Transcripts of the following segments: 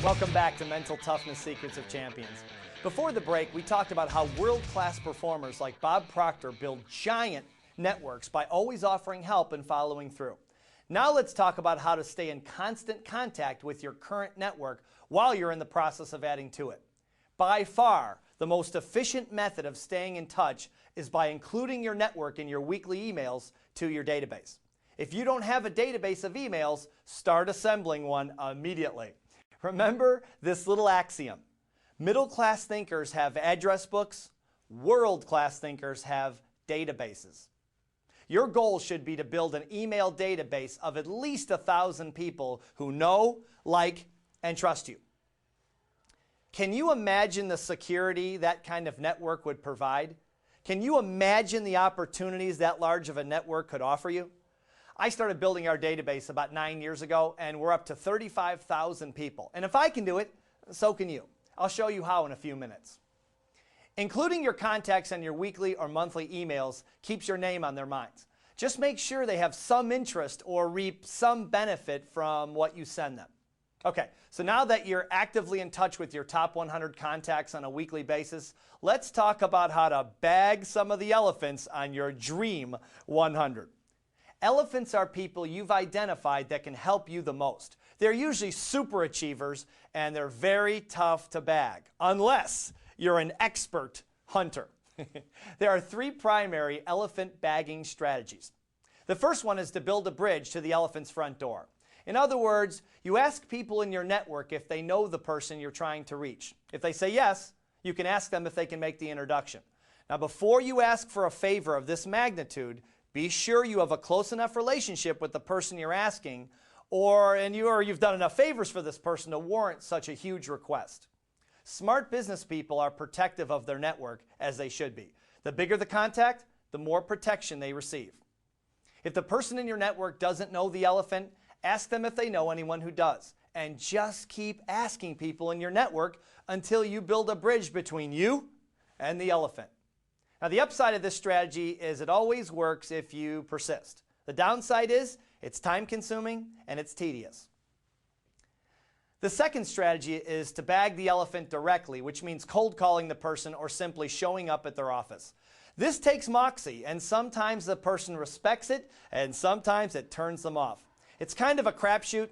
Welcome back to Mental Toughness Secrets of Champions. Before the break, we talked about how world-class performers like Bob Proctor build giant networks by always offering help and following through. Now let's talk about how to stay in constant contact with your current network while you're in the process of adding to it. By far, the most efficient method of staying in touch is by including your network in your weekly emails to your database. If you don't have a database of emails, start assembling one immediately. Remember this little axiom. Middle-class thinkers have address books. World-class thinkers have databases. Your goal should be to build an email database of at least 1,000 people who know, like, and trust you. Can you imagine the security that kind of network would provide? Can you imagine the opportunities that large of a network could offer you? I started building our database about 9 years ago, and we're up to 35,000 people. And if I can do it, so can you. I'll show you how in a few minutes. Including your contacts on your weekly or monthly emails keeps your name on their minds. Just make sure they have some interest or reap some benefit from what you send them. Okay, so now that you're actively in touch with your top 100 contacts on a weekly basis, let's talk about how to bag some of the elephants on your Dream 100. Elephants are people you've identified that can help you the most. They're usually super achievers, and they're very tough to bag, unless you're an expert hunter. There are 3 primary elephant bagging strategies. The first one is to build a bridge to the elephant's front door. In other words, you ask people in your network if they know the person you're trying to reach. If they say yes, you can ask them if they can make the introduction. Now, before you ask for a favor of this magnitude, be sure you have a close enough relationship with the person you're asking, or you've done enough favors for this person to warrant such a huge request. Smart business people are protective of their network, as they should be. The bigger the contact, the more protection they receive. If the person in your network doesn't know the elephant, ask them if they know anyone who does. And just keep asking people in your network until you build a bridge between you and the elephant. Now, the upside of this strategy is it always works if you persist. The downside is it's time-consuming and it's tedious. The second strategy is to bag the elephant directly, which means cold calling the person or simply showing up at their office. This takes moxie, and sometimes the person respects it, and sometimes it turns them off. It's kind of a crapshoot.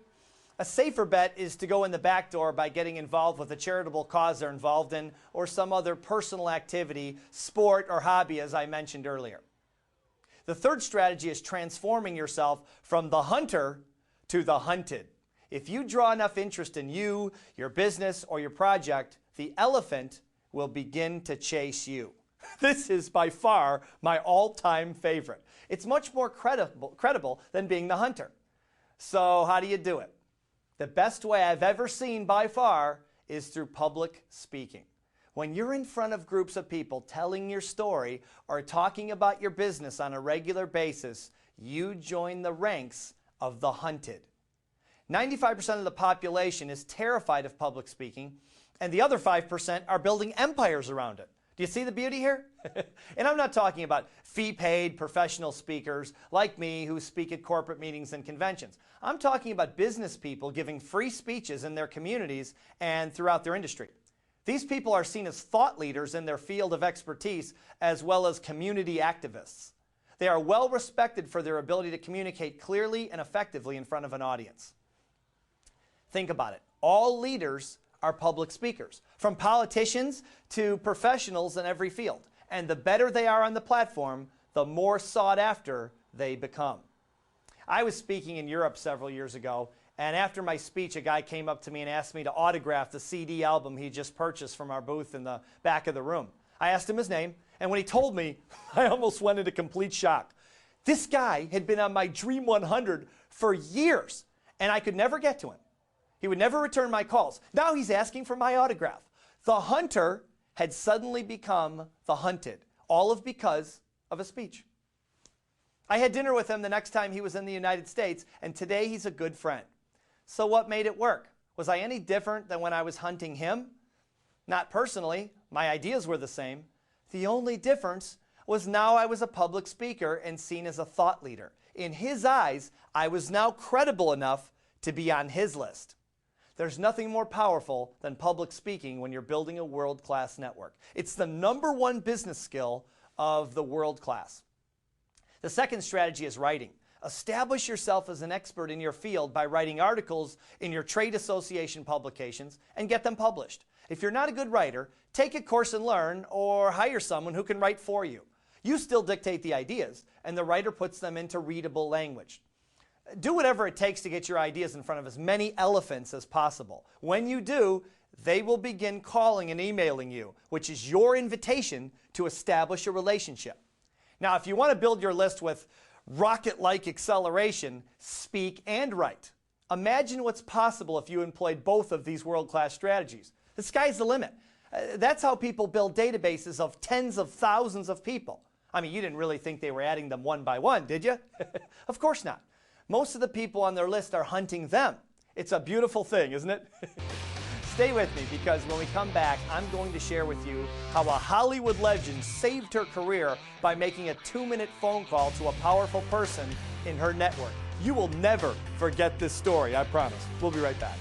A safer bet is to go in the back door by getting involved with a charitable cause they're involved in or some other personal activity, sport, or hobby, as I mentioned earlier. The third strategy is transforming yourself from the hunter to the hunted. If you draw enough interest in you, your business, or your project, the elephant will begin to chase you. This is by far my all-time favorite. It's much more credible than being the hunter. So how do you do it? The best way I've ever seen by far is through public speaking. When you're in front of groups of people telling your story or talking about your business on a regular basis, you join the ranks of the hunted. 95% of the population is terrified of public speaking, and the other 5% are building empires around it. Do you see the beauty here? And I'm not talking about fee-paid professional speakers like me who speak at corporate meetings and conventions. I'm talking about business people giving free speeches in their communities and throughout their industry. These people are seen as thought leaders in their field of expertise as well as community activists. They are well respected for their ability to communicate clearly and effectively in front of an audience. Think about it. All leaders are public speakers, from politicians to professionals in every field. And the better they are on the platform, the more sought after they become. I was speaking in Europe several years ago, and after my speech, a guy came up to me and asked me to autograph the CD album he just purchased from our booth in the back of the room. I asked him his name, and when he told me, I almost went into complete shock. This guy had been on my Dream 100 for years, and I could never get to him. He would never return my calls. Now he's asking for my autograph. The hunter had suddenly become the hunted, all because of a speech. I had dinner with him the next time he was in the United States, and today he's a good friend. So what made it work? Was I any different than when I was hunting him? Not personally. My ideas were the same. The only difference was now I was a public speaker and seen as a thought leader. In his eyes, I was now credible enough to be on his list. There's nothing more powerful than public speaking when you're building a world-class network. It's the #1 business skill of the world class. The second strategy is writing. Establish yourself as an expert in your field by writing articles in your trade association publications and get them published. If you're not a good writer, take a course and learn, or hire someone who can write for you. You still dictate the ideas, and the writer puts them into readable language. Do whatever it takes to get your ideas in front of as many elephants as possible. When you do, they will begin calling and emailing you, which is your invitation to establish a relationship. Now, if you want to build your list with rocket-like acceleration, speak and write. Imagine what's possible if you employed both of these world-class strategies. The sky's the limit. That's how people build databases of tens of thousands of people. I mean, you didn't really think they were adding them one by one, did you? Of course not. Most of the people on their list are hunting them. It's a beautiful thing, isn't it? Stay with me, because when we come back, I'm going to share with you how a Hollywood legend saved her career by making a 2-minute phone call to a powerful person in her network. You will never forget this story, I promise. We'll be right back.